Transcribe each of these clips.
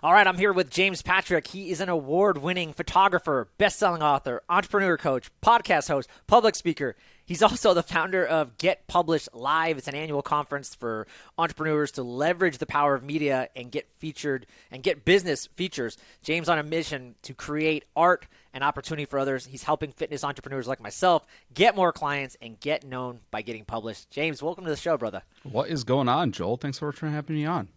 All right, I'm here with James Patrick. He is an award-winning photographer, best-selling author, entrepreneur coach, podcast host, public speaker. He's also the founder of Get Published Live. It's an annual conference for entrepreneurs to leverage the power of media and get featured and get business features. James on a mission to create art and opportunity for others. He's helping fitness entrepreneurs like myself get more clients and get known by getting published. James, welcome to the show, brother. What is going on, Joel? Thanks for having me on.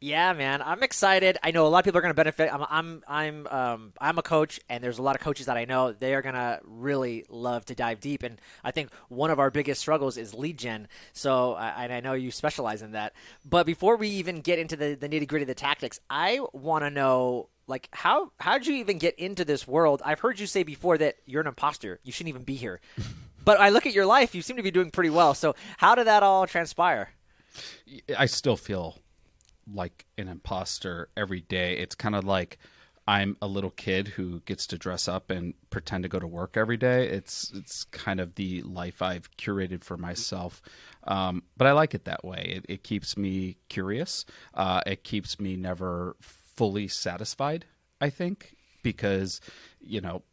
Yeah, man, I'm excited. I know a lot of people are going to benefit. I'm a coach, and there's a lot of coaches that I know they are going to really love to dive deep. And I think one of our biggest struggles is lead gen. So, and I know you specialize in that. But before we even get into the nitty gritty of the tactics, I want to know, like, how did you even get into this world? I've heard you say before that you're an imposter. You shouldn't even be here. But I look at your life; you seem to be doing pretty well. So, how did that all transpire? I still feel like an imposter every day. It's kind of like I'm a little kid who gets to dress up and pretend to go to work every day. It's kind of the life I've curated for myself, but I like it that way. It keeps me curious. It keeps me never fully satisfied, I think, because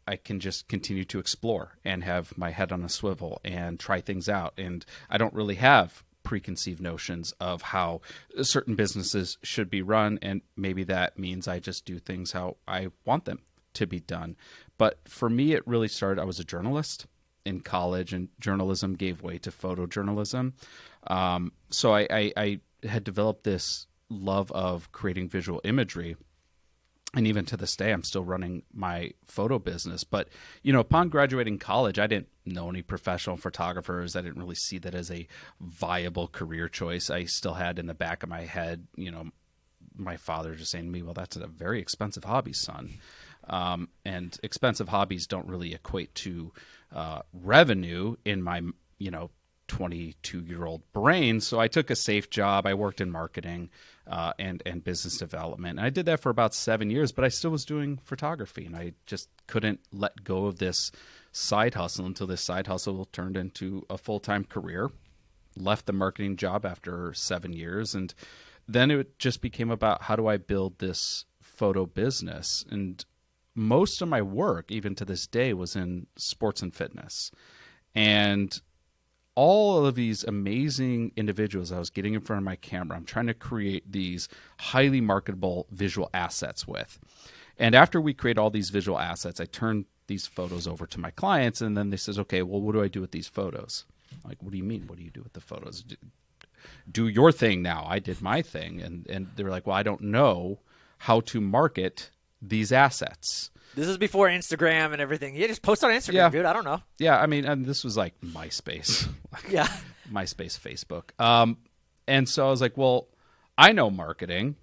I can just continue to explore and have my head on a swivel and try things out. And I don't really have preconceived notions of how certain businesses should be run, and maybe that means I just do things how I want them to be done. But for me, it really started, I was a journalist in college, and journalism gave way to photojournalism. So I had developed this love of creating visual imagery. And even to this day, I'm still running my photo business. But, upon graduating college, I didn't know any professional photographers. I didn't really see that as a viable career choice. I still had in the back of my head, my father just saying to me, well, that's a very expensive hobby, son. And expensive hobbies don't really equate to revenue in my, 22-year-old brain. So I took a safe job. I worked in marketing and business development. And I did that for about 7 years, but I still was doing photography, and I just couldn't let go of this side hustle until this side hustle turned into a full-time career. Left the marketing job after 7 years, and then it just became about how do I build this photo business. And most of my work, even to this day, was in sports and fitness. And all of these amazing individuals I was getting in front of my camera, I'm trying to create these highly marketable visual assets with. And after we create all these visual assets, I turn these photos over to my clients, and then they says, okay, well, what do I do with these photos? I'm like, what do you mean? What do you do with the photos? Do your thing now. I did my thing. And they were like, well, I don't know how to market these assets. This is before Instagram and everything. You just post on Instagram, Yeah. dude. I don't know. Yeah, I mean, and this was like MySpace. Yeah. MySpace, Facebook. And so I was like, well, I know marketing.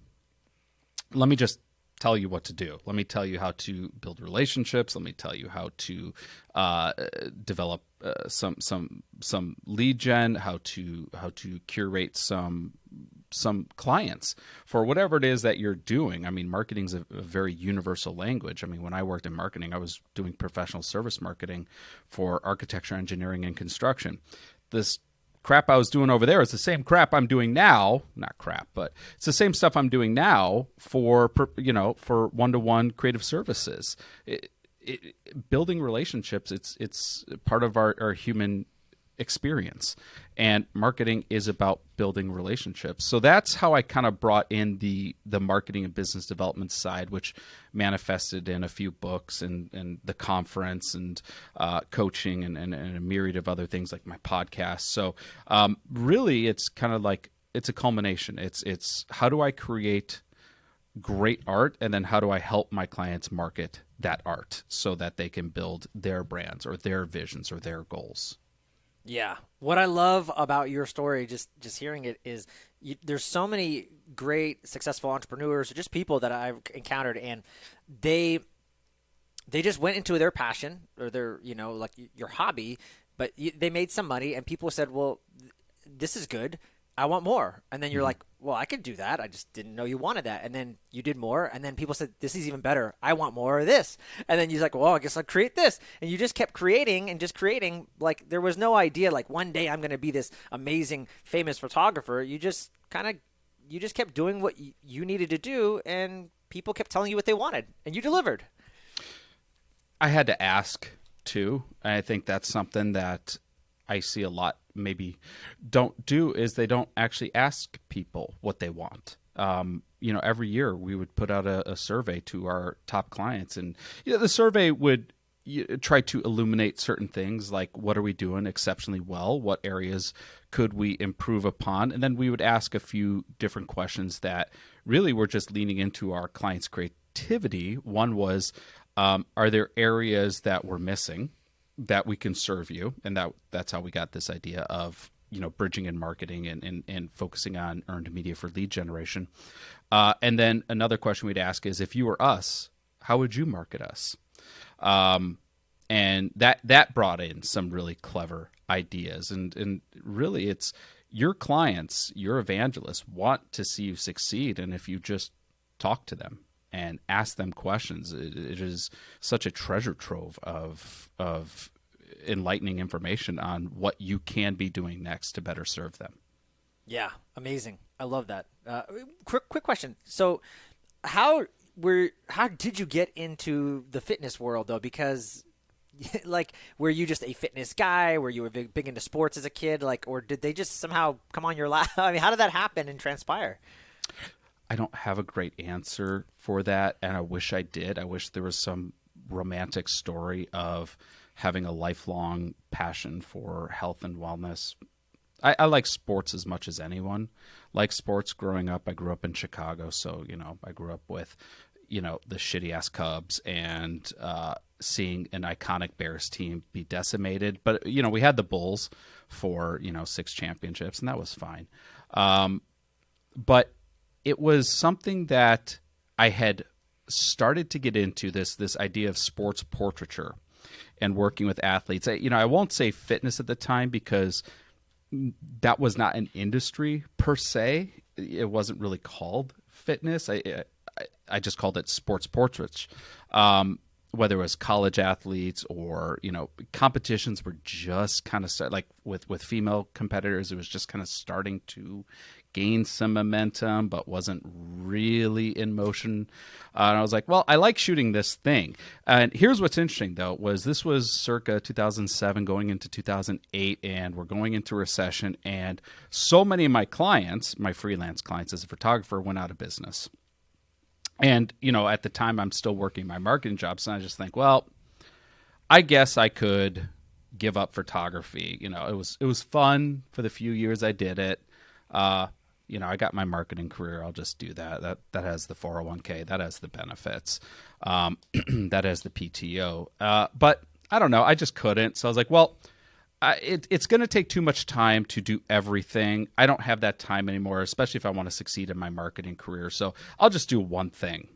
Let me just tell you what to do. Let me tell you how to build relationships. Let me tell you how to develop some lead gen, how to curate some clients for whatever it is that you're doing. I mean, marketing is a very universal language. I mean, when I worked in marketing, I was doing professional service marketing for architecture, engineering, and construction. This crap I was doing over there is the same crap I'm doing now. Not crap, but it's the same stuff I'm doing now for one-to-one creative services. Building relationships, it's part of our human experience, and marketing is about building relationships. So that's how I kind of brought in the marketing and business development side, which manifested in a few books and the conference and coaching and a myriad of other things like my podcast. So really, it's kind of like it's a culmination. It's how do I create great art, and then how do I help my clients market that art so that they can build their brands or their visions or their goals. Yeah. What I love about your story, just hearing it, is there's so many great successful entrepreneurs or just people that I've encountered, and they just went into their passion or their, like your hobby, but they made some money, and people said, well, this is good. I want more. And then you're like, well, I could do that. I just didn't know you wanted that. And then you did more. And then people said, this is even better. I want more of this. And then you're like, well, I guess I'll create this. And you just kept creating and just creating. Like, there was no idea, like, one day I'm going to be this amazing, famous photographer. You just kept doing what you needed to do. And people kept telling you what they wanted, and you delivered. I had to ask too. And I think that's something that I see a lot maybe don't do is they don't actually ask people what they want. Every year we would put out a survey to our top clients, and the survey would try to illuminate certain things like what are we doing exceptionally well, what areas could we improve upon, and then we would ask a few different questions that really were just leaning into our clients' creativity. One was, are there areas that we're missing that we can serve you? And that's how we got this idea of bridging in marketing and focusing on earned media for lead generation. And then another question we'd ask is, if you were us, how would you market us? And that brought in some really clever ideas. And really, it's your clients, your evangelists want to see you succeed. And if you just talk to them and ask them questions, it is such a treasure trove of enlightening information on what you can be doing next to better serve them. Yeah, amazing. I love that. Quick question. So, how did you get into the fitness world though? Because, like, were you just a fitness guy? Were you a big into sports as a kid? Like, or did they just somehow come on your lap? I mean, how did that happen and transpire? I don't have a great answer for that, and I wish I did. I wish there was some romantic story of having a lifelong passion for health and wellness. I like sports as much as anyone. Like sports growing up. I grew up in Chicago, so I grew up with the shitty ass Cubs and seeing an iconic Bears team be decimated. But we had the Bulls for 6 championships, and that was fine. But it was something that I had started to get into, this idea of sports portraiture and working with athletes. I won't say fitness at the time because that was not an industry per se. It wasn't really called fitness. I just called it sports portraits. Whether it was college athletes or, competitions were just kind of like with female competitors, it was just kind of starting to gain some momentum, but wasn't really in motion. And I was like, well, I like shooting this thing. And here's what's interesting, though, this was circa 2007 going into 2008, and we're going into recession. And so many of my clients, my freelance clients as a photographer, went out of business. And, at the time I'm still working my marketing jobs, and I just think, well, I guess I could give up photography. It was fun for the few years I did it. I got my marketing career. I'll just do that. That has the 401k. That has the benefits. That has the PTO. But I don't know. I just couldn't. So I was like, well, it's going to take too much time to do everything. I don't have that time anymore, especially if I want to succeed in my marketing career. So I'll just do one thing.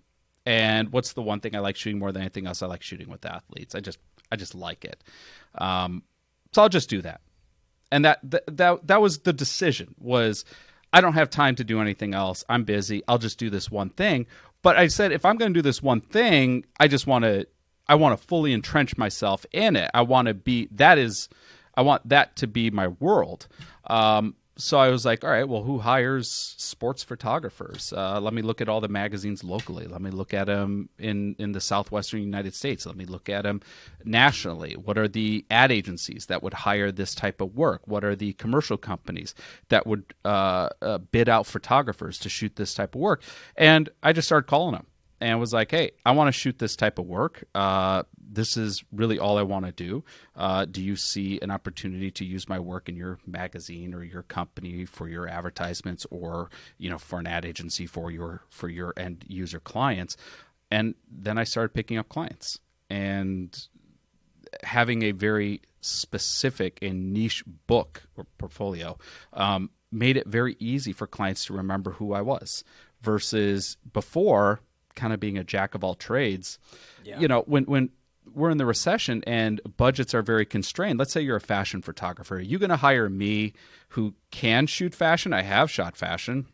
And what's the one thing I like shooting more than anything else? I like shooting with athletes. I just like it. So I'll just do that. And that was the decision. Was I don't have time to do anything else. I'm busy. I'll just do this one thing. But I said, if I'm going to do this one thing, I want to fully entrench myself in it. I want that to be my world. So I was like, all right, well, who hires sports photographers? Let me look at all the magazines locally. Let me look at them in the southwestern United States. Let me look at them nationally. What are the ad agencies that would hire this type of work? What are the commercial companies that would bid out photographers to shoot this type of work? And I just started calling them and was like, hey, I want to shoot this type of work. This is really all I want to do. Do you see an opportunity to use my work in your magazine or your company for your advertisements, or for an ad agency for your end user clients? And then I started picking up clients and having a very specific and niche book or portfolio made it very easy for clients to remember who I was, versus before kind of being a jack of all trades. Yeah. When we're in the recession and budgets are very constrained, let's say you're a fashion photographer, are you going to hire me who can shoot fashion? I have shot fashion.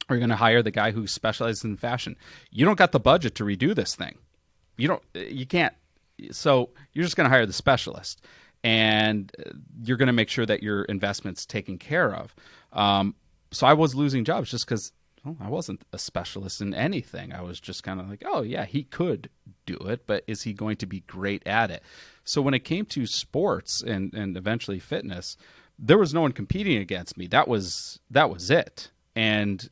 Or you're going to hire the guy who specializes in fashion? You don't got the budget to redo this thing. You can't. So you're just going to hire the specialist, and you're going to make sure that your investment's taken care of. So I was losing jobs just because well, I wasn't a specialist in anything. I was just kind of like, oh yeah, he could do it, but is he going to be great at it? So when it came to sports and eventually fitness, there was no one competing against me. That was it. And,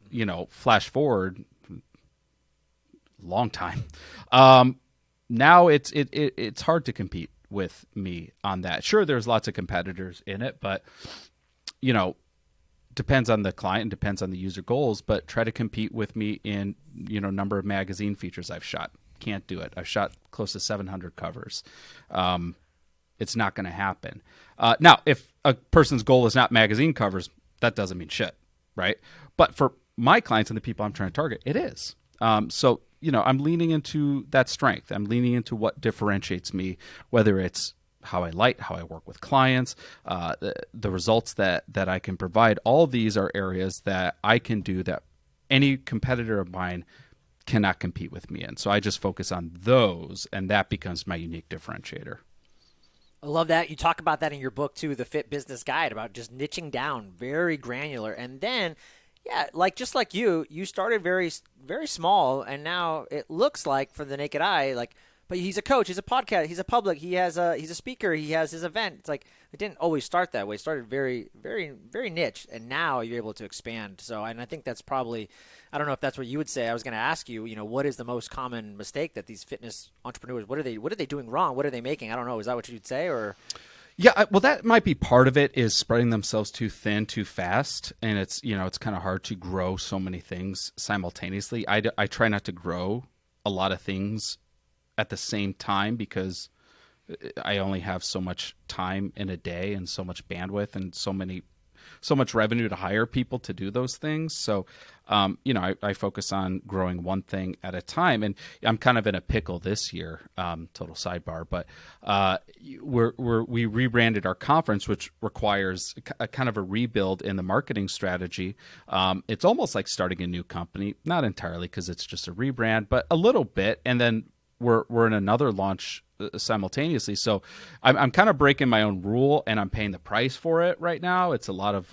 flash forward long time. Now it's hard to compete with me on that. Sure, there's lots of competitors in it, but depends on the client, depends on the user goals, but try to compete with me in, number of magazine features I've shot. Can't do it. I've shot close to 700 covers. It's not going to happen. Now, if a person's goal is not magazine covers, that doesn't mean shit, right? But for my clients and the people I'm trying to target, it is. So, I'm leaning into that strength. I'm leaning into what differentiates me, whether it's how I light, how I work with clients, the results that I can provide. All these are areas that I can do that any competitor of mine cannot compete with me in. So I just focus on those, and that becomes my unique differentiator. I love that. You talk about that in your book too, The Fit Business Guide, about just niching down, very granular. And then, yeah, just like you started very, very small, and now it looks like, for the naked eye, but he's a coach, he's a podcast, he's a public, he's a speaker, he has his event. It's like it didn't always start that way. It started very, very, very niche, and now you're able to expand. So, and I think that's probably, I don't know if that's what you would say. I was going to ask you, what is the most common mistake that these fitness entrepreneurs, what are they doing wrong? What are they making? I don't know. Is that what you'd say, or? Yeah, well, that might be part of it, is spreading themselves too thin, too fast, and it's kind of hard to grow so many things simultaneously. I try not to grow a lot of things at the same time, because I only have so much time in a day and so much bandwidth and so much revenue to hire people to do those things. So, I focus on growing one thing at a time, and I'm kind of in a pickle this year. Total sidebar, but we rebranded our conference, which requires a kind of a rebuild in the marketing strategy. It's almost like starting a new company, not entirely because it's just a rebrand, but a little bit, and then we're in another launch simultaneously. So I'm kind of breaking my own rule, and I'm paying the price for it right now. It's a lot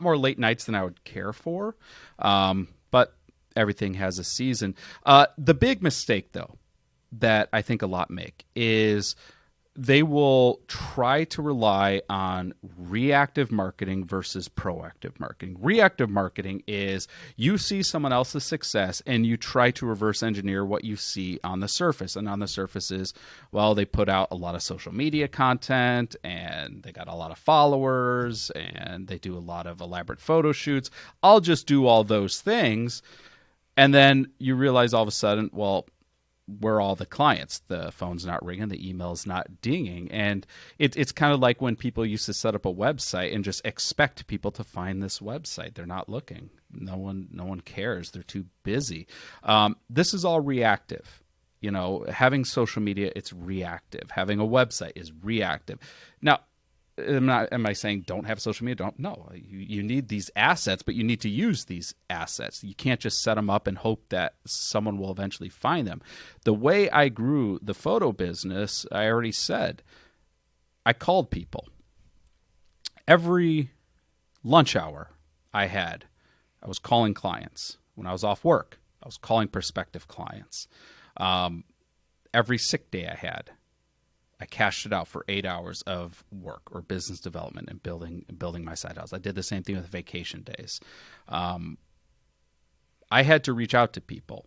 more late nights than I would care for. But everything has a season. The big mistake, though, that I think a lot make is they will try to rely on reactive marketing versus proactive marketing. Reactive marketing is you see someone else's success and you try to reverse engineer what you see on the surface. And on the surface is, well, they put out a lot of social media content and they got a lot of followers and they do a lot of elaborate photo shoots. I'll just do all those things. And then you realize all of a sudden, well, where are all the clients? The phone's not ringing, the email's not dinging. And it's kind of like when people used to set up a website and just expect people to find this website. They're not looking. No one cares. They're too busy. This is all reactive. Having social media, it's reactive. Having a website is reactive. Now, am I saying don't have social media? No. You need these assets, but you need to use these assets. You can't just set them up and hope that someone will eventually find them. The way I grew the photo business, I already said, I called people. Every lunch hour I was calling clients. When I was off work, I was calling prospective clients. Every sick day I cashed it out for 8 hours of work or business development and building my side house. I did the same thing with vacation days. I had to reach out to people.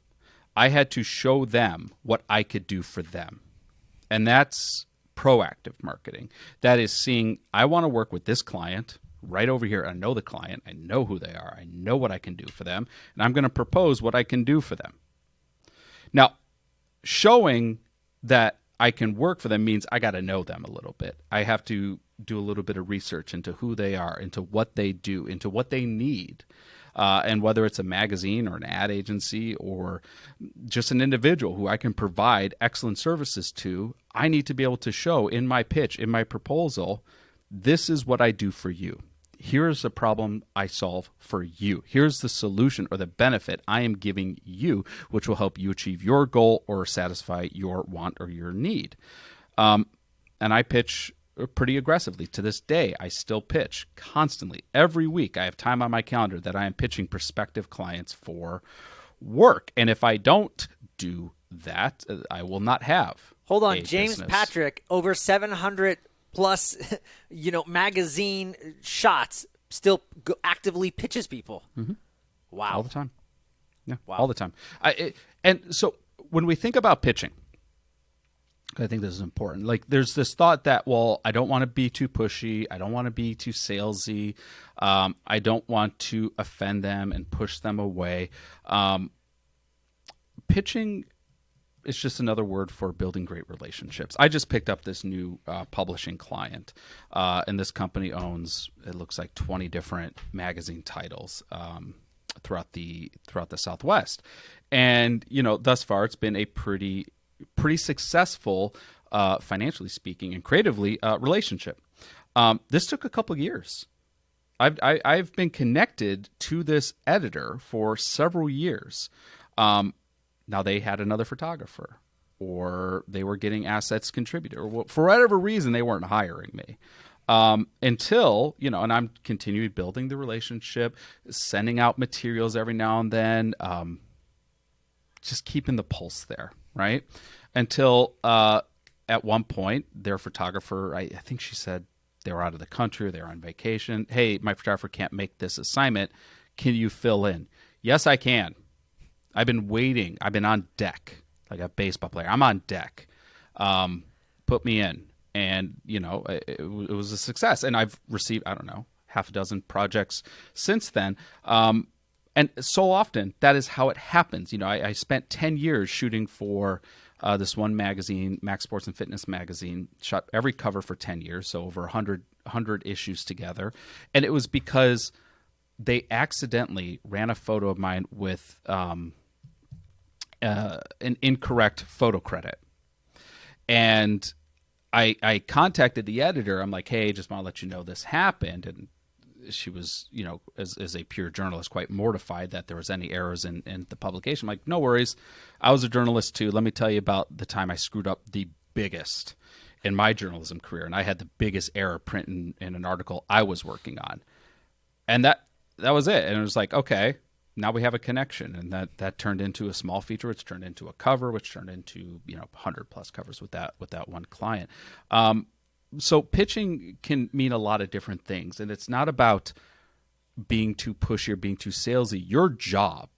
I had to show them what I could do for them. And that's proactive marketing. That is seeing, I want to work with this client right over here. I know the client. I know who they are. I know what I can do for them. And I'm going to propose what I can do for them. Now, showing that I can work for them means I got to know them a little bit. I have to do a little bit of research into who they are, into what they do, into what they need. And whether it's a magazine or an ad agency or just an individual who I can provide excellent services to, I need to be able to show in my pitch, in my proposal, this is what I do for you. Here's the problem I solve for you. Here's the solution or the benefit I am giving you, which will help you achieve your goal or satisfy your want or your need. And I pitch pretty aggressively. To this day, I still pitch constantly. Every week, I have time on my calendar that I am pitching prospective clients for work. And if I don't do that, I will not have. Hold on, a James business. Patrick, over 700 plus, magazine shots, still actively pitches people. Mm-hmm. Wow. All the time. Yeah, Wow. all the time. And so when we think about pitching, I think this is important. Like, there's this thought that, well, I don't want to be too pushy. I don't want to be too salesy. I don't want to offend them and push them away. Pitching is just another word for building great relationships. I just picked up this new publishing client, and this company owns, it looks like 20 different magazine titles throughout the Southwest. And, thus far it's been a pretty successful, financially speaking and creatively, relationship. This took a couple of years. I've been connected to this editor for several years. Now they had another photographer, or they were getting assets contributed, or for whatever reason they weren't hiring me. Until, and I'm continuing building the relationship, sending out materials every now and then, just keeping the pulse there, right? Until at one point, their photographer, I think she said they were out of the country, or they were on vacation. Hey, my photographer can't make this assignment. Can you fill in? Yes, I can. I've been waiting. I've been on deck, like a baseball player. I'm on deck. Put me in. And, it was a success. And I've received, I don't know, half a dozen projects since then. And so often, that is how it happens. I spent 10 years shooting for this one magazine, Max Sports and Fitness magazine, shot every cover for 10 years, so over 100 issues together. And it was because they accidentally ran a photo of mine with an incorrect photo credit. And I contacted the editor. I'm like, hey, just want to let you know this happened. And she was, as a pure journalist, quite mortified that there was any errors in the publication. I'm like, no worries. I was a journalist too. Let me tell you about the time I screwed up the biggest in my journalism career. And I had the biggest error print in an article I was working on. And that was it. And it was like, okay, now we have a connection. And that turned into a small feature, which turned into a cover, which turned into 100 plus covers with that one client. So pitching can mean a lot of different things, and it's not about being too pushy or being too salesy. Your job,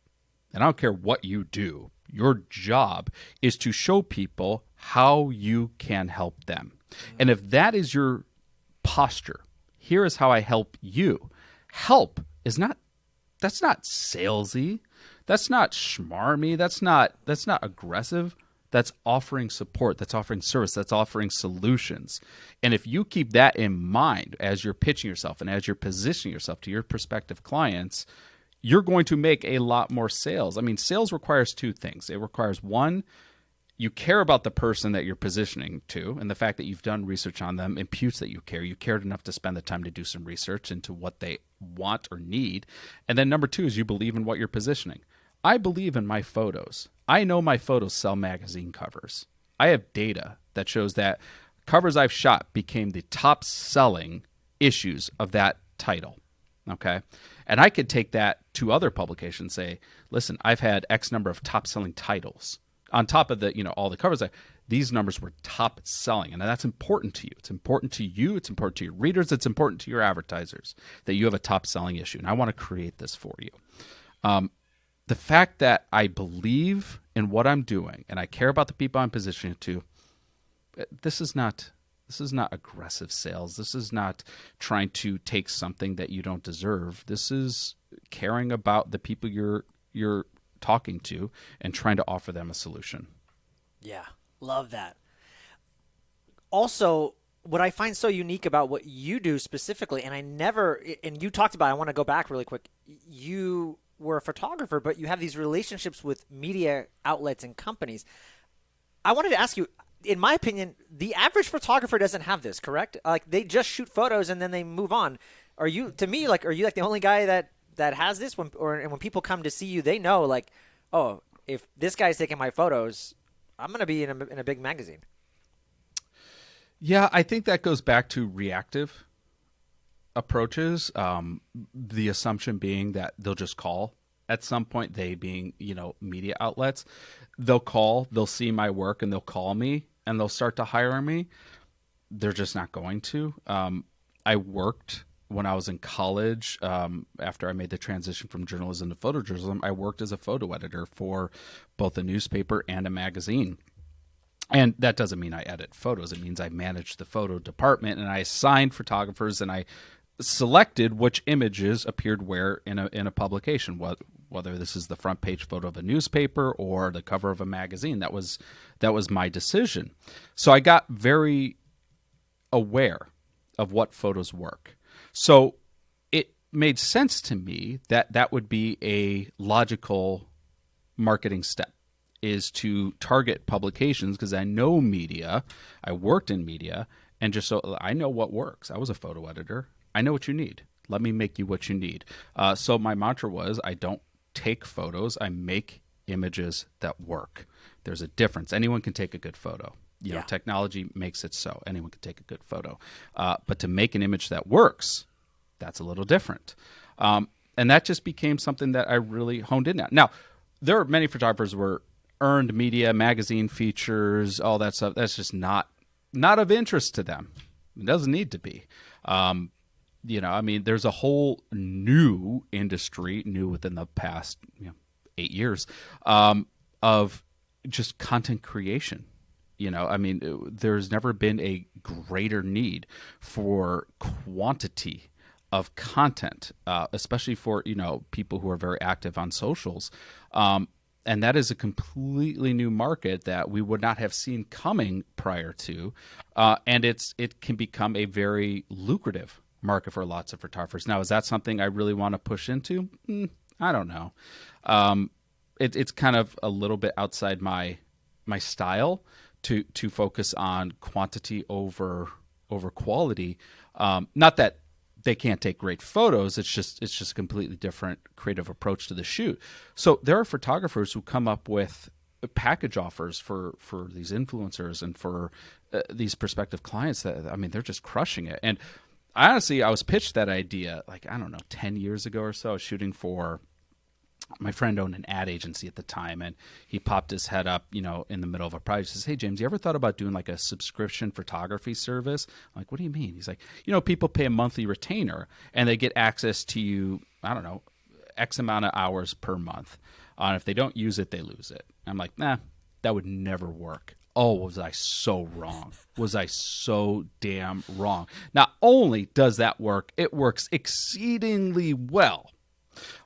and I don't care what you do, your job is to show people how you can help them. And if that is your posture, here is how I help you. Help is that's not salesy. That's not schmarmy. That's not aggressive. That's offering support. That's offering service. That's offering solutions. And if you keep that in mind as you're pitching yourself and as you're positioning yourself to your prospective clients, you're going to make a lot more sales. I mean, sales requires two things. It requires, one, you care about the person that you're positioning to, and the fact that you've done research on them imputes that you care. You cared enough to spend the time to do some research into what they want or need. And then number two is you believe in what you're positioning. I believe in my photos. I know my photos sell magazine covers. I have data that shows that covers I've shot became the top selling issues of that title. Okay. And I could take that to other publications and say, listen, I've had X number of top selling titles on top of the, all the covers. These numbers were top selling. And that's important to you. It's important to you. It's important to your readers. It's important to your advertisers that you have a top selling issue. And I want to create this for you. The fact that I believe in what I'm doing and I care about the people I'm positioning to, this is not aggressive sales. This is not trying to take something that you don't deserve. This is caring about the people you're talking to and trying to offer them a solution. Yeah, love that. Also, what I find so unique about what you do specifically, and you talked about, I want to go back really quick. You were a photographer, but you have these relationships with media outlets and companies. I wanted to ask you, in my opinion, the average photographer doesn't have this, correct? Like, they just shoot photos and then they move on. Are you like the only guy that has this? And when people come to see you, they know, like, oh, if this guy's taking my photos, I'm going to be in a big magazine. Yeah, I think that goes back to reactive approaches. The assumption being that they'll just call at some point, they being, media outlets. They'll call, they'll see my work, and they'll call me and they'll start to hire me. They're just not going to. I worked when I was in college, after I made the transition from journalism to photojournalism. I worked as a photo editor for both a newspaper and a magazine. And that doesn't mean I edit photos. It means I manage the photo department, and I assigned photographers, and I selected which images appeared where in a publication, whether this is the front page photo of a newspaper or the cover of a magazine. That was my decision. So I got very aware of what photos work. So it made sense to me that that would be a logical marketing step, is to target publications, because I know media, I worked in media, and just so I know what works. I was a photo editor. I know what you need. Let me make you what you need. So my mantra was, I don't take photos. I make images that work. There's a difference. Anyone can take a good photo. You know, technology makes it so. Anyone can take a good photo. But to make an image that works, that's a little different. And that just became something that I really honed in on. Now, there are many photographers who were earned media, magazine features, all that stuff. That's just not of interest to them. It doesn't need to be. There's a whole new industry, new within the past 8 years, of just content creation. There's never been a greater need for quantity of content, especially for, people who are very active on socials. And that is a completely new market that we would not have seen coming prior to. And it can become a very lucrative market for lots of photographers. Now, is that something I really want to push into? I don't know. It's kind of a little bit outside my style to focus on quantity over quality. Not that they can't take great photos. It's just a completely different creative approach to the shoot. So there are photographers who come up with package offers for these influencers and for these prospective clients that, they're just crushing it. And honestly, I was pitched that idea 10 years ago or so. I was shooting for, my friend owned an ad agency at the time, and he popped his head up, in the middle of a project. He says, "Hey, James, you ever thought about doing like a subscription photography service?" I'm like, "What do you mean?" He's like, people pay a monthly retainer and they get access to you, X amount of hours per month. And if they don't use it, they lose it. I'm like, nah, that would never work. Oh, was I so wrong? Was I so damn wrong? Not only does that work, it works exceedingly well.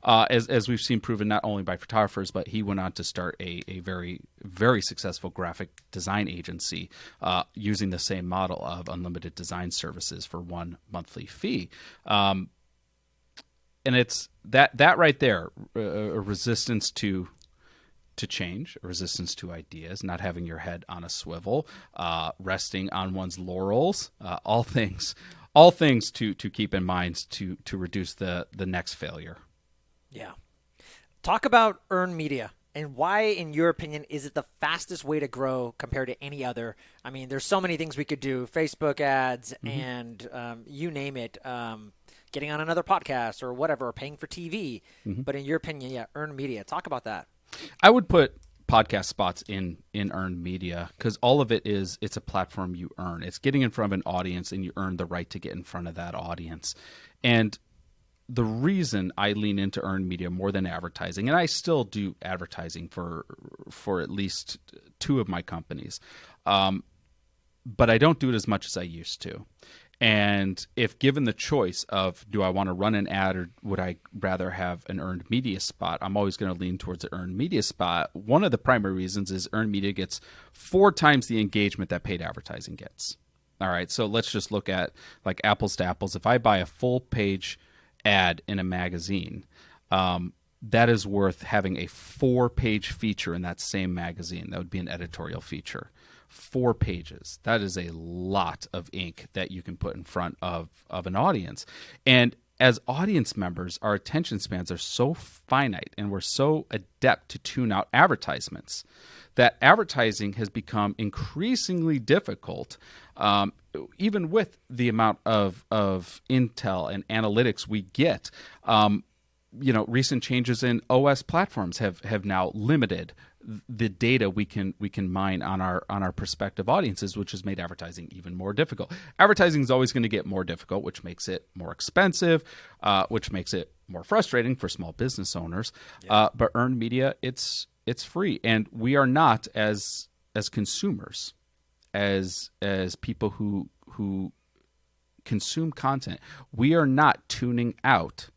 As we've seen proven not only by photographers, but he went on to start a very, very successful graphic design agency using the same model of unlimited design services for one monthly fee. And it's that right there, a resistance to change, a resistance to ideas, not having your head on a swivel, resting on one's laurels, all things to keep in mind to reduce the next failure. Yeah. Talk about earned media and why, in your opinion, is it the fastest way to grow compared to any other? There's so many things we could do, Facebook ads and you name it, getting on another podcast or whatever, or paying for TV. But in your opinion, earned media. Talk about that. I would put podcast spots in earned media, because all of it's a platform you earn. It's getting in front of an audience, and you earn the right to get in front of that audience. And the reason I lean into earned media more than advertising, and I still do advertising for at least two of my companies, but I don't do it as much as I used to. And if given the choice of, do I want to run an ad or would I rather have an earned media spot, I'm always going to lean towards the earned media spot. One of the primary reasons is earned media gets 4 times the engagement that paid advertising gets. All right, so let's just look at like apples to apples. If I buy a full page ad in a magazine, that is worth having a 4-page feature in that same magazine. That would be an editorial feature. 4 pages. That is a lot of ink that you can put in front of an audience. And as audience members, our attention spans are so finite and we're so adept to tune out advertisements that advertising has become increasingly difficult, even with the amount of intel and analytics we get. Recent changes in OS platforms have now limited the data we can mine on our prospective audiences, which has made advertising even more difficult. Advertising is always going to get more difficult, which makes it more expensive, which makes it more frustrating for small business owners. Yeah. But earned media, it's free, and we are not as consumers, as people who consume content. We are not tuning out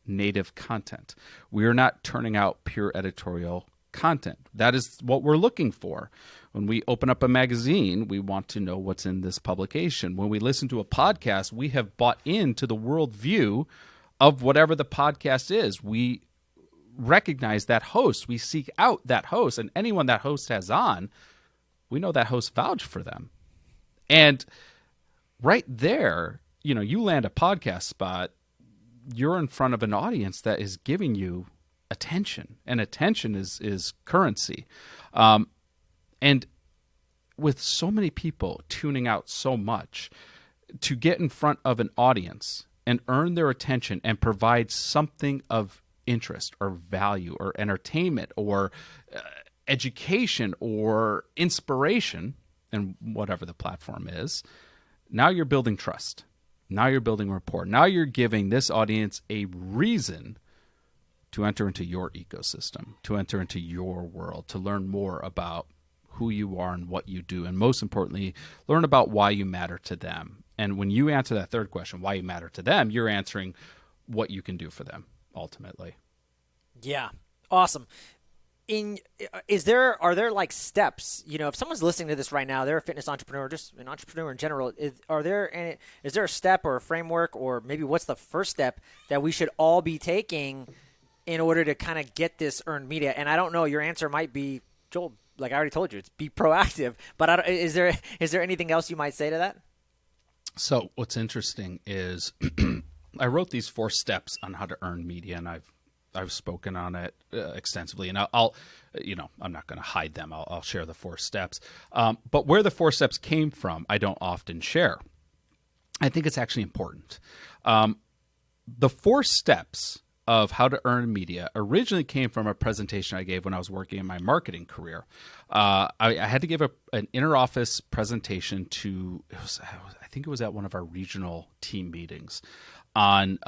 native content. We are not turning out pure editorial content. That is what we're looking for. When we open up a magazine, we want to know what's in this publication. When we listen to a podcast, we have bought into the worldview of whatever the podcast is. We recognize that host. We seek out that host, and anyone that host has on, we know that host vouched for them. And right there, you land a podcast spot, you're in front of an audience that is giving you attention, and attention is currency. And with so many people tuning out so much, to get in front of an audience and earn their attention and provide something of interest or value or entertainment or education or inspiration, and whatever the platform is, now you're building trust. Now you're building rapport. Now you're giving this audience a reason to enter into your ecosystem, to enter into your world, to learn more about who you are and what you do, and most importantly, learn about why you matter to them. And when you answer that third question, why you matter to them, you're answering what you can do for them, ultimately. Yeah, awesome. Are there like steps, if someone's listening to this right now, they're a fitness entrepreneur, just an entrepreneur in general, is there a step or a framework, or maybe what's the first step that we should all be taking in order to kind of get this earned media? And I don't know, your answer might be, Joel, like I already told you, it's be proactive, but is there anything else you might say to that? So what's interesting is I wrote these 4 steps on how to earn media, and I've spoken on it extensively, and I'll I'm not going to hide them. I'll share the 4 steps. But where the 4 steps came from, I don't often share. I think it's actually important. The 4 steps of how to earn media originally came from a presentation I gave when I was working in my marketing career. I had to give an inter-office presentation I think it was at one of our regional team meetings on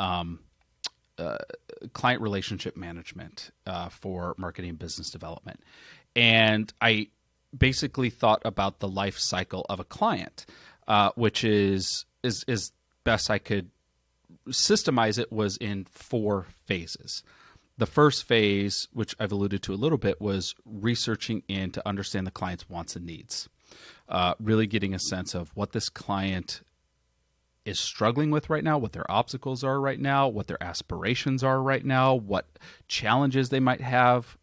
client relationship management for marketing and business development. And I basically thought about the life cycle of a client, which is best I could systemize it, was in 4 phases. The first phase, which I've alluded to a little bit, was researching in to understand the client's wants and needs, really getting a sense of what this client is struggling with right now, what their obstacles are right now, what their aspirations are right now, what challenges they might have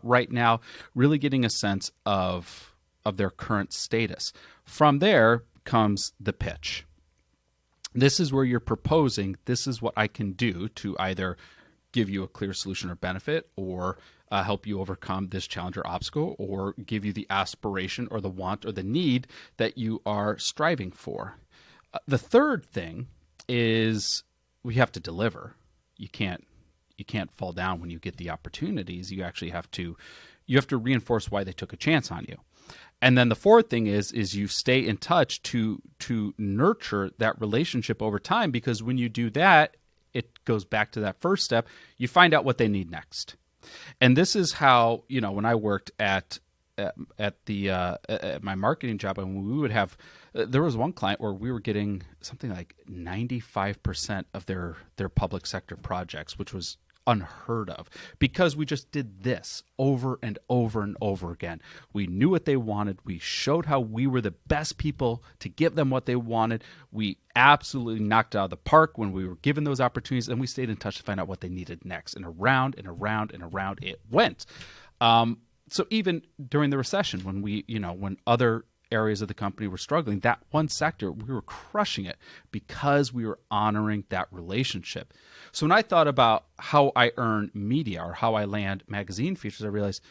right now, really getting a sense of their current status. From there comes the pitch. This is where you're proposing, this is what I can do to either give you a clear solution or benefit, or help you overcome this challenge or obstacle, or give you the aspiration or the want or the need that you are striving for. The third thing is we have to deliver. You can't fall down when you get the opportunities. You actually have to reinforce why they took a chance on you. And then the fourth thing is you stay in touch to nurture that relationship over time, because when you do that, it goes back to that first step. You find out what they need next. And this is how, when I worked at my marketing job, and we would have, there was one client where we were getting something like 95% of their public sector projects, which was unheard of, because we just did this over and over and over again. We knew what they wanted. We showed how we were the best people to give them what they wanted. We absolutely knocked it out of the park when we were given those opportunities, and we stayed in touch to find out what they needed next. And around and around and around it went. So even during the recession, when when other areas of the company were struggling, that one sector, we were crushing it because we were honoring that relationship. So when I thought about how I earn media or how I land magazine features, I realized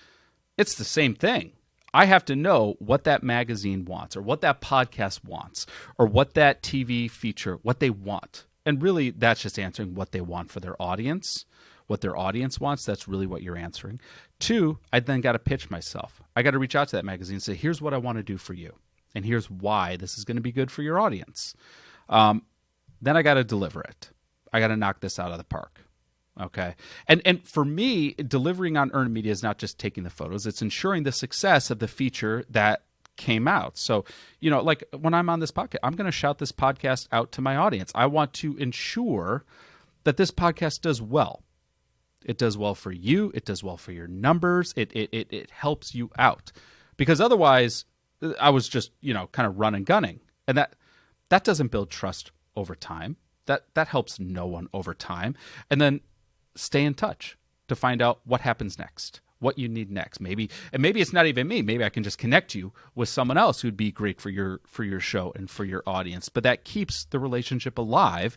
it's the same thing. I have to know what that magazine wants or what that podcast wants or what that TV feature, what they want. And really, that's just answering what they want for their audience, what their audience wants. That's really what you're answering. 2, I then got to pitch myself. I got to reach out to that magazine and say, here's what I want to do for you. And here's why this is going to be good for your audience. Then I got to deliver it. I got to knock this out of the park. Okay. And for me, delivering on earned media is not just taking the photos. It's ensuring the success of the feature that came out. So, like when I'm on this podcast, I'm going to shout this podcast out to my audience. I want to ensure that this podcast does well. It does well for you. It does well for your numbers. It helps you out, because otherwise I was just, kind of run and gunning, and that doesn't build trust over time. That helps no one over time. And then stay in touch to find out what happens next, what you need next. Maybe it's not even me. Maybe I can just connect you with someone else who'd be great for your show and for your audience. But that keeps the relationship alive.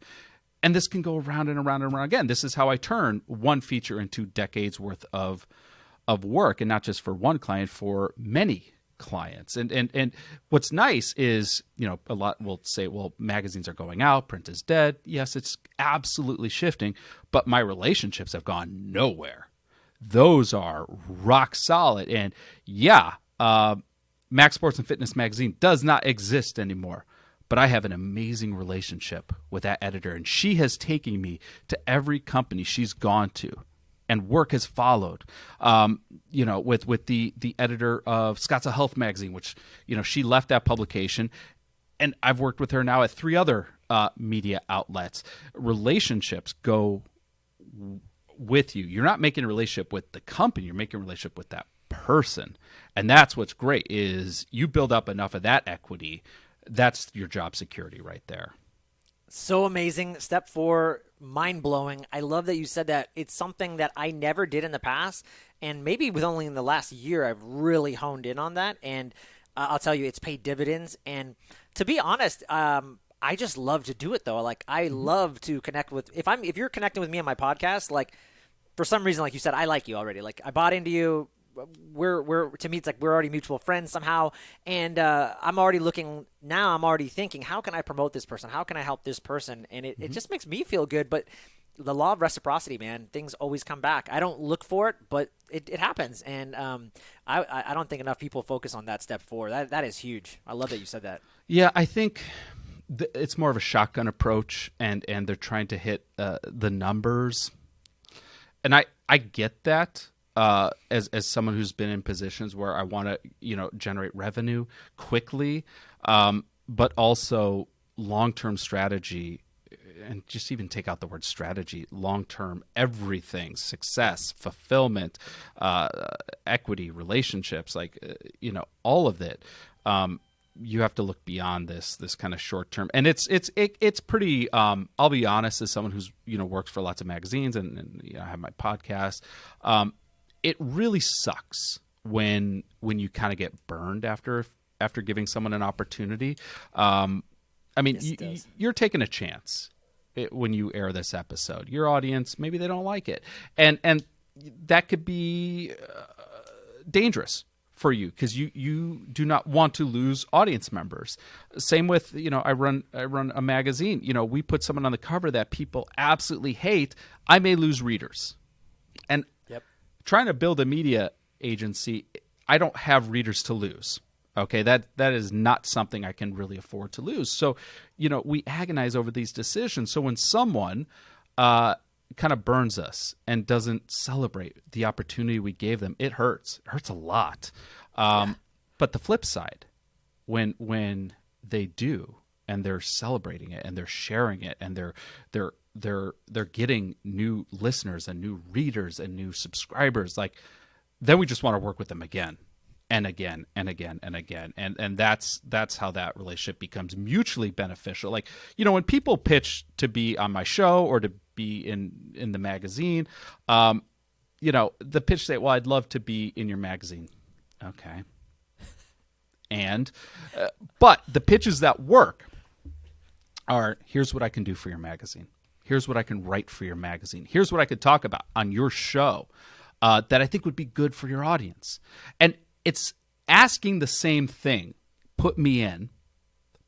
And this can go around and around and around again. This is how I turn one feature into decades worth of work, and not just for one client, for many clients. And what's nice is, a lot will say, well, magazines are going out, print is dead. Yes, it's absolutely shifting, but my relationships have gone nowhere. Those are rock solid. And Max Sports and Fitness Magazine does not exist anymore, but I have an amazing relationship with that editor, and she has taken me to every company she's gone to. And work has followed, with the editor of Scottsdale Health Magazine, which, she left that publication. And I've worked with her now at 3 other media outlets. Relationships go with you. You're not making a relationship with the company. You're making a relationship with that person. And that's what's great, is you build up enough of that equity. That's your job security right there. So amazing. Step 4, mind-blowing. I love that you said that. It's something that I never did in the past, and maybe with only in the last year I've really honed in on that, and I'll tell you, it's paid dividends. And to be honest, I just love to do it, though. Like, I love to connect with – if you're connecting with me on my podcast, like, for some reason, like you said, I like you already. Like, I bought into you. We're to me, it's like we're already mutual friends somehow, and I'm already thinking, how can I promote this person? How can I help this person? And it just makes me feel good. But the law of reciprocity, man, things always come back. I don't look for it, but it happens. And I don't think enough people focus on that step 4. That is huge. I love that you said that. Yeah, I think it's more of a shotgun approach, and they're trying to hit the numbers, and I get that. As someone who's been in positions where I want to, generate revenue quickly, but also long-term strategy, and just even take out the word strategy, long-term everything, success, fulfillment, equity, relationships, all of it. You have to look beyond this kind of short-term, and it's pretty. I'll be honest, as someone who's works for lots of magazines and I have my podcast. It really sucks when you kind of get burned after giving someone an opportunity. Yes, you're taking a chance when you air this episode. Your audience, maybe they don't like it, and that could be dangerous for you, because you do not want to lose audience members. Same with I run a magazine. We put someone on the cover that people absolutely hate. I may lose readers, and trying to build a media agency, I don't have readers to lose. Okay, that is not something I can really afford to lose. So, we agonize over these decisions. So when someone kind of burns us and doesn't celebrate the opportunity we gave them, it hurts. It hurts a lot. But the flip side, when they do, and they're celebrating it and they're sharing it and they're getting new listeners and new readers and new subscribers, then we just want to work with them again and again and again and again. And that's how that relationship becomes mutually beneficial. When people pitch to be on my show or to be in the magazine, the pitch say, well, I'd love to be in your magazine. Okay. And but the pitches that work are, here's what I can do for your magazine. Here's what I can write for your magazine. Here's what I could talk about on your show that I think would be good for your audience. And it's asking the same thing, put me in,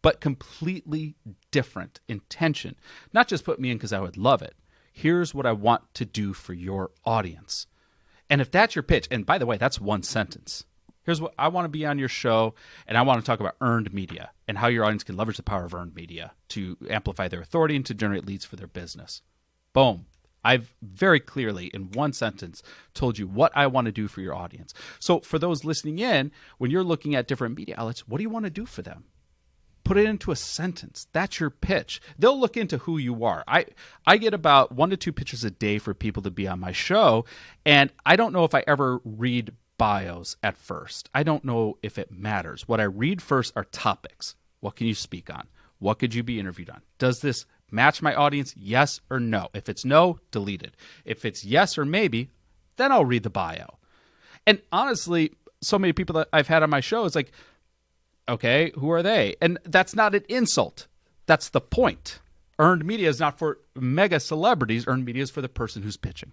but completely different intention. Not just put me in because I would love it. Here's what I want to do for your audience. And if that's your pitch, and by the way, that's one sentence. Here's what I want to be on your show, and I want to talk about earned media and how your audience can leverage the power of earned media to amplify their authority and to generate leads for their business. Boom. I've very clearly, in one sentence, told you what I want to do for your audience. So for those listening in, when you're looking at different media outlets, what do you want to do for them? Put it into a sentence. That's your pitch. They'll look into who you are. I get about 1 to 2 pitches a day for people to be on my show, and I don't know if I ever read bios at first. I don't know if it matters. What I read first are topics. What can you speak on? What could you be interviewed on? Does this match my audience? Yes or no? If it's no, delete it. If it's yes or maybe, then I'll read the bio. And honestly, so many people that I've had on my show, it's like, okay, who are they? And that's not an insult. That's the point. Earned media is not for mega celebrities. Earned media is for the person who's pitching.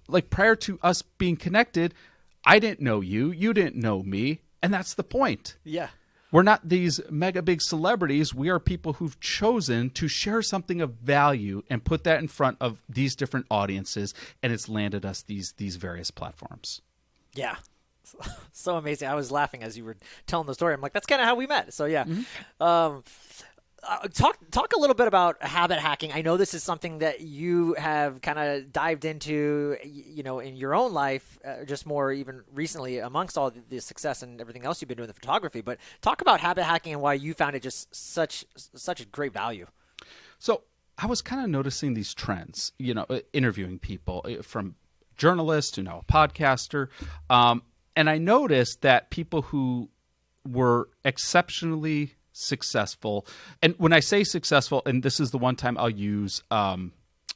Like prior to us being connected, I didn't know you. You didn't know me. And that's the point. Yeah. We're not these mega big celebrities. We are people who've chosen to share something of value and put that in front of these different audiences. And it's landed us these various platforms. Yeah. So amazing. I was laughing as you were telling the story. I'm like, that's kind of how we met. So yeah. Talk a little bit about habit hacking. I know this is something that you have kind of dived into, in your own life, just more even recently amongst all the success and everything else you've been doing in the photography. But talk about habit hacking and why you found it just such a great value. So I was kind of noticing these trends, interviewing people from journalists to now a podcaster. And I noticed that people who were exceptionally successful, and when I say successful, and this is the one time I'll use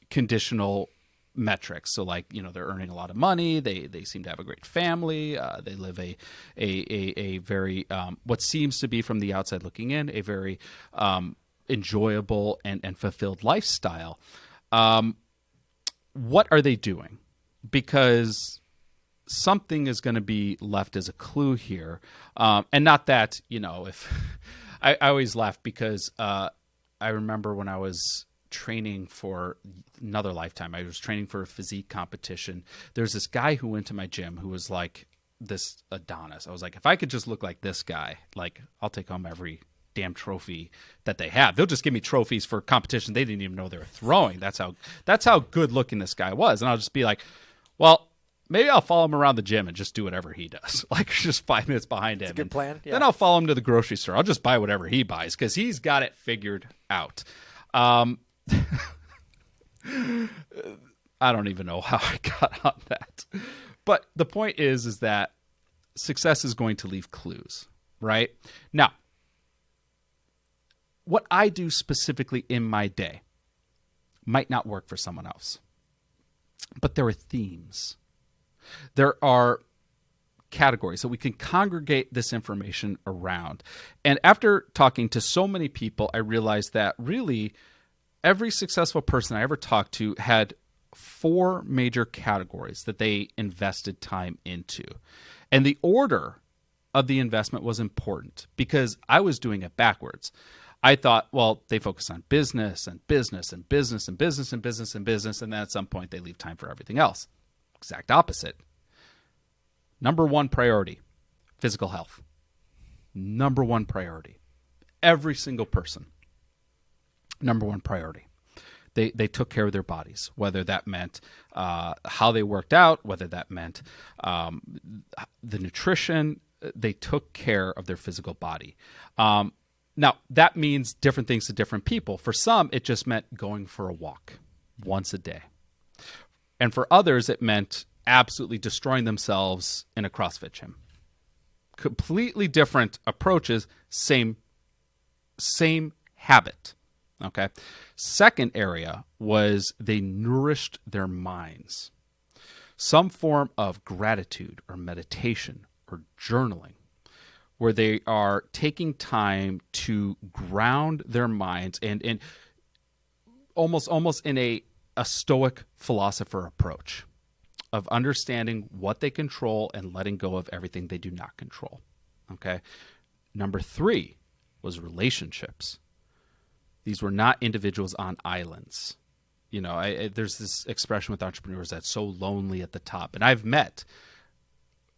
conditional metrics. So like, they're earning a lot of money. They seem to have a great family. They live a very, what seems to be from the outside looking in, a very enjoyable and fulfilled lifestyle. What are they doing? Because something is going to be left as a clue here. And not that, if I always laugh because I remember when I was training for another lifetime, I was training for a physique competition. There's this guy who went to my gym who was like this Adonis. I was like, if I could just look like this guy, like I'll take home every damn trophy that they have. They'll just give me trophies for competition they didn't even know they were throwing. That's how good looking this guy was. And I'll just be like, well, maybe I'll follow him around the gym and just do whatever he does. Like just 5 minutes behind him. That's a good plan. Yeah. Then I'll follow him to the grocery store. I'll just buy whatever he buys because he's got it figured out. I don't even know how I got on that. But the point is that success is going to leave clues, right? Now, what I do specifically in my day might not work for someone else. But there are themes. There are categories that we can congregate this information around. And after talking to so many people, I realized that really every successful person I ever talked to had 4 major categories that they invested time into. And the order of the investment was important because I was doing it backwards. I thought, well, they focus on business and business and business and business and business and business, and then at some point they leave time for everything else. Exact opposite. Number 1 priority, physical health. Number 1 priority. Every single person. Number 1 priority. They took care of their bodies, whether that meant how they worked out, whether that meant the nutrition. They took care of their physical body. Now, that means different things to different people. For some, it just meant going for a walk once a day. And for others, it meant absolutely destroying themselves in a CrossFit gym. Completely different approaches, same habit. Okay. Second area was they nourished their minds. Some form of gratitude or meditation or journaling. where they are taking time to ground their minds and almost in a stoic philosopher approach of understanding what they control and letting go of everything they do not control. Okay. Number 3 was relationships. These were not individuals on islands. You know, there's this expression with entrepreneurs that's so lonely at the top. And I've met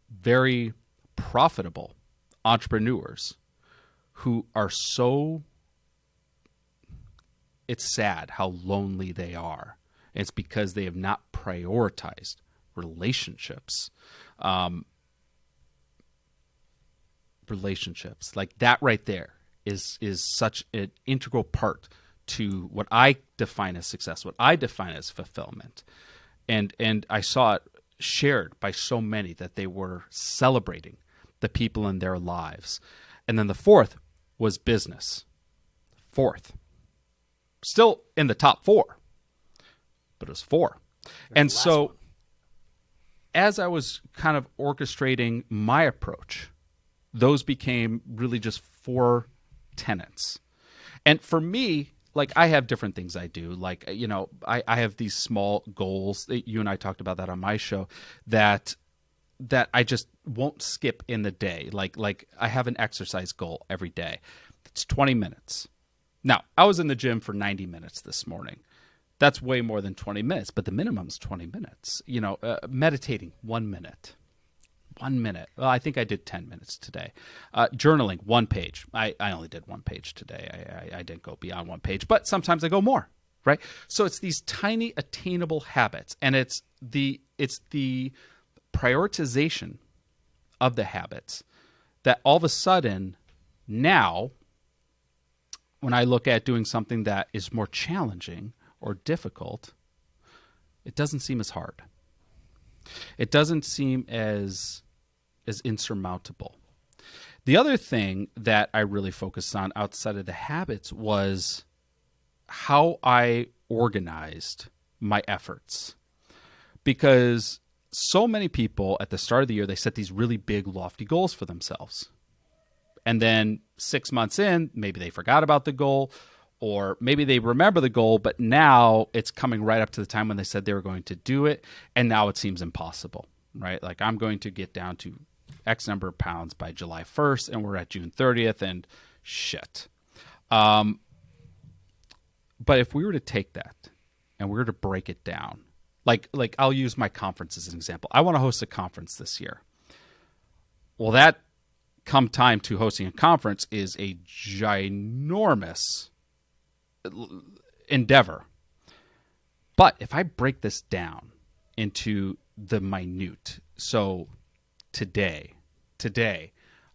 very profitable entrepreneurs who are so, it's sad how lonely they are. It's because they have not prioritized relationships. Relationships, like that right there is such an integral part to what I define as success, what I define as fulfillment. And I saw it shared by so many that they were celebrating the people in their lives. And then the 4th was business. 4th. Still in the top 4, but it was 4. And so as I was kind of orchestrating my approach, those became really just 4 tenets. And for me, like, I have different things I do. Like, you know, I have these small goals that you and I talked about that on my show that I just won't skip in the day. Like I have an exercise goal every day. It's 20 minutes. Now, I was in the gym for 90 minutes this morning. That's way more than 20 minutes, but the minimum is 20 minutes. You know, meditating, 1 minute. 1 minute. Well, I think I did 10 minutes today. Journaling, 1 page. I only did 1 page today. I didn't go beyond 1 page, but sometimes I go more, right? So it's these tiny attainable habits, and it's the prioritization of the habits that all of a sudden now, when I look at doing something that is more challenging or difficult, it doesn't seem as hard. It doesn't seem as insurmountable. The other thing that I really focused on outside of the habits was how I organized my efforts. Because so many people at the start of the year, they set these really big, lofty goals for themselves. And then 6 months in, maybe they forgot about the goal, or maybe they remember the goal, but now it's coming right up to the time when they said they were going to do it, and now it seems impossible, right? Like, I'm going to get down to X number of pounds by July 1st, and we're at June 30th, and shit. But if we were to take that and we were to break it down, like I'll use my conference as an example. I want to host a conference this year. Well, that come time to hosting a conference is a ginormous endeavor. But if I break this down into the minute, so today,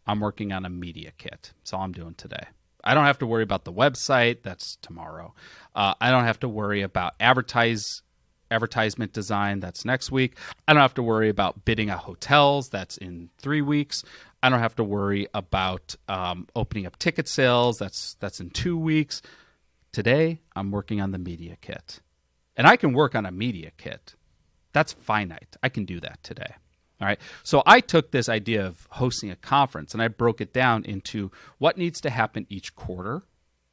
I'm working on a media kit. That's all I'm doing today. I don't have to worry about the website. That's tomorrow. I don't have to worry about advertisement design. That's next week. I don't have to worry about bidding at hotels. That's in 3 weeks. I don't have to worry about opening up ticket sales. That's in 2 weeks. Today, I'm working on the media kit. And I can work on a media kit. That's finite. I can do that today. All right. So I took this idea of hosting a conference and I broke it down into what needs to happen each quarter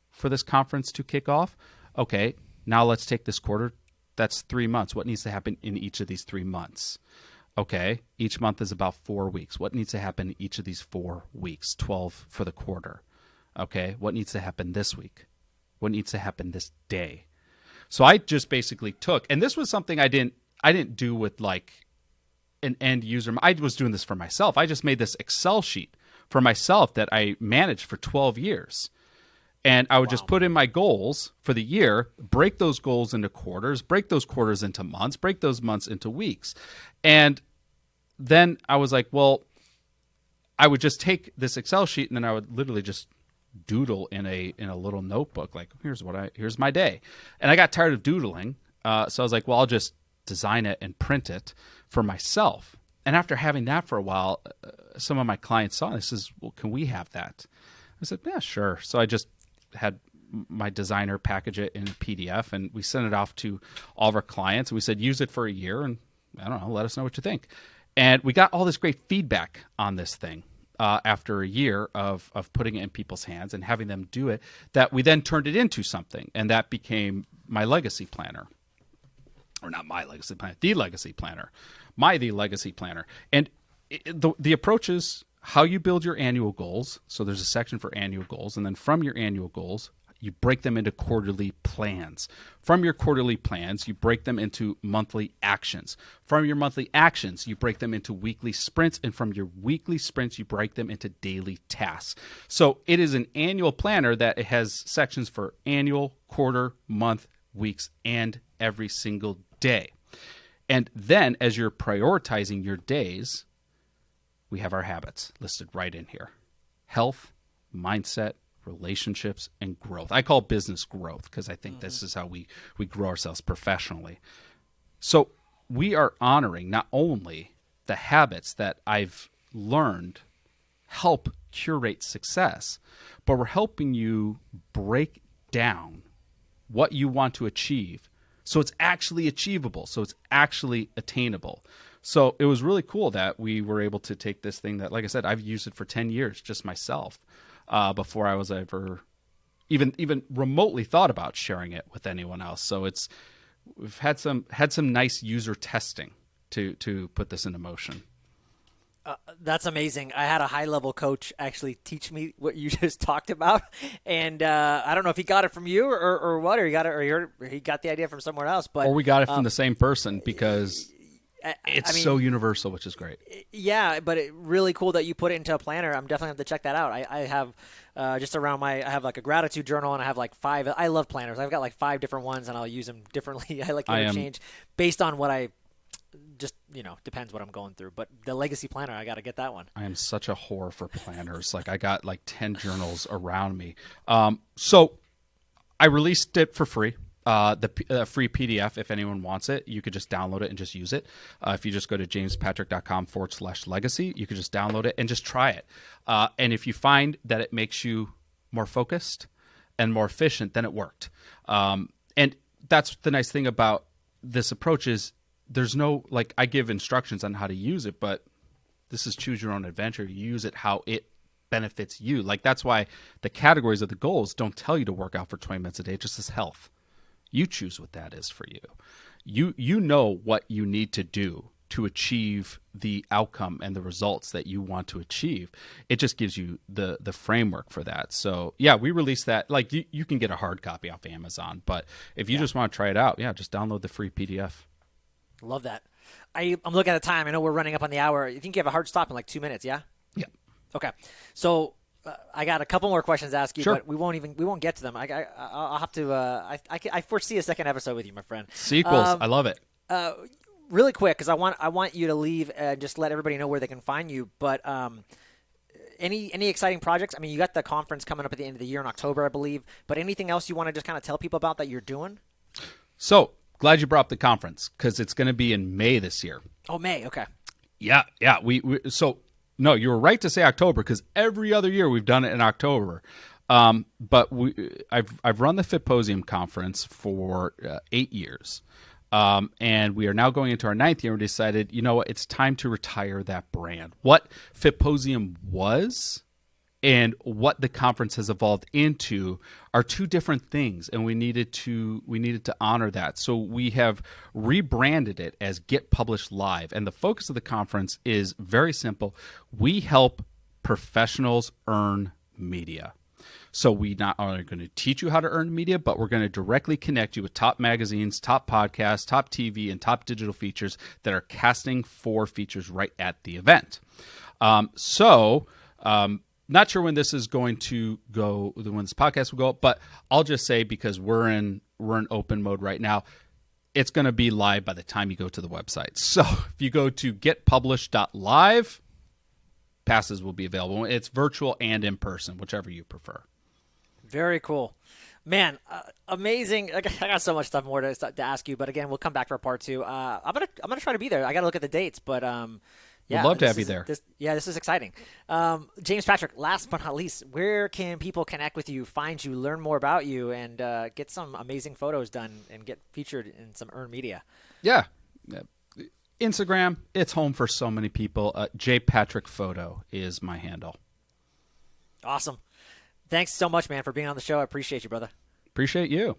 for this conference to kick off. Okay, now let's take this quarter. That's 3 months. What needs to happen in each of these 3 months? Okay, each month is about 4 weeks. What needs to happen in each of these 4 weeks? 12 for the quarter. Okay, what needs to happen this week? What needs to happen this day? So I just basically took, and this was something I didn't do with like an end user. I was doing this for myself. I just made this Excel sheet for myself that I managed for 12 years. And I would just put in my goals for the year, break those goals into quarters, break those quarters into months, break those months into weeks. And then I was like, well, I would just take this Excel sheet and then I would literally just doodle in a little notebook, like, here's my day. And I got tired of doodling. So I was like, well, I'll just design it and print it for myself. And after having that for a while, some of my clients saw it and says, well, can we have that? I said, yeah, sure. So I just had my designer package it in a PDF and we sent it off to all of our clients. And we said, use it for a year and I don't know, let us know what you think. And we got all this great feedback on this thing. after a year of putting it in people's hands and having them do it, that we then turned it into something, and that became my legacy planner. Or not my legacy planner, the legacy planner, the legacy planner. And the approach is how you build your annual goals. So there's a section for annual goals, and then from your annual goals, you break them into quarterly plans. From your quarterly plans, you break them into monthly actions. From your monthly actions, you break them into weekly sprints. And from your weekly sprints, you break them into daily tasks. So it is an annual planner that it has sections for annual, quarter, month, weeks, and every single day. And then as you're prioritizing your days, we have our habits listed right in here. Health, mindset, relationships, and growth. I call business growth because I think this is how we grow ourselves professionally. So we are honoring not only the habits that I've learned help curate success, but we're helping you break down what you want to achieve so it's actually achievable, so it's actually attainable. So it was really cool that we were able to take this thing that, like I said, I've used it for 10 years just myself. Before I was ever even remotely thought about sharing it with anyone else. So we've had some nice user testing to put this into motion. That's amazing. I had a high-level coach actually teach me what you just talked about, and I don't know if he got it from you or what, or he got it, or he got the idea from somewhere else. But or we got it from the same person because it's so universal, which is great. Yeah, but really cool that you put it into a planner. I'm definitely have to check that out. I have just around I have like a gratitude journal, and I have like 5. I love planners. I've got like 5 different ones, and I'll use them differently. I like to interchange based on what I just, depends what I'm going through. But the legacy planner, I got to get that one. I am such a whore for planners. Like I got like 10 journals around me. So I released it for free. The free PDF, if anyone wants it, you could just download it and just use it. If you just go to jamespatrick.com/legacy, you could just download it and just try it. And if you find that it makes you more focused and more efficient, then it worked. And that's the nice thing about this approach is there's no, like, I give instructions on how to use it, but this is choose your own adventure. You use it how it benefits you. Like, that's why the categories of the goals don't tell you to work out for 20 minutes a day. It just says health. You choose what that is for you. You know what you need to do to achieve the outcome and the results that you want to achieve. It just gives you the framework for that. So yeah, we released that. Like you can get a hard copy off Amazon, but if you just want to try it out, just download the free PDF. Love that. I'm looking at the time. I know we're running up on the hour. You think you have a hard stop in like 2 minutes? Yeah. Yeah. Okay. So I got a couple more questions to ask you, sure. But we won't get to them. I'll have to. I foresee a second episode with you, my friend. Sequels. I love it. Really quick, because I want you to leave and just let everybody know where they can find you. But any exciting projects? I mean, you got the conference coming up at the end of the year in October, I believe. But anything else you want to just kind of tell people about that you're doing? So glad you brought up the conference because it's going to be in May this year. Oh, May. Okay. Yeah. No, you were right to say October because every other year we've done it in October. But I've run the Fitposium conference for 8 years. And we are now going into our 9th year and decided, you know what, it's time to retire that brand. What Fitposium was and what the conference has evolved into are 2 different things, and we needed to honor that. So we have rebranded it as Get Published Live, and the focus of the conference is very simple. We help professionals earn media. So we not only are going to teach you how to earn media, but we're going to directly connect you with top magazines, top podcasts, top TV, and top digital features that are casting for features right at the event. Not sure when this is going to go, when this podcast will go up, but I'll just say because we're in open mode right now, it's going to be live by the time you go to the website. So if you go to getpublished.live, passes will be available. It's virtual and in person, whichever you prefer. Very cool. Man, amazing. I got so much stuff more to ask you, but again, we'll come back for part 2. I'm gonna try to be there. I got to look at the dates, but yeah, we'd love to have you there. This is exciting. James Patrick, last but not least, where can people connect with you, find you, learn more about you, and get some amazing photos done and get featured in some earned media? Yeah. Instagram, it's home for so many people. JPatrickPhoto is my handle. Awesome. Thanks so much, man, for being on the show. I appreciate you, brother. Appreciate you.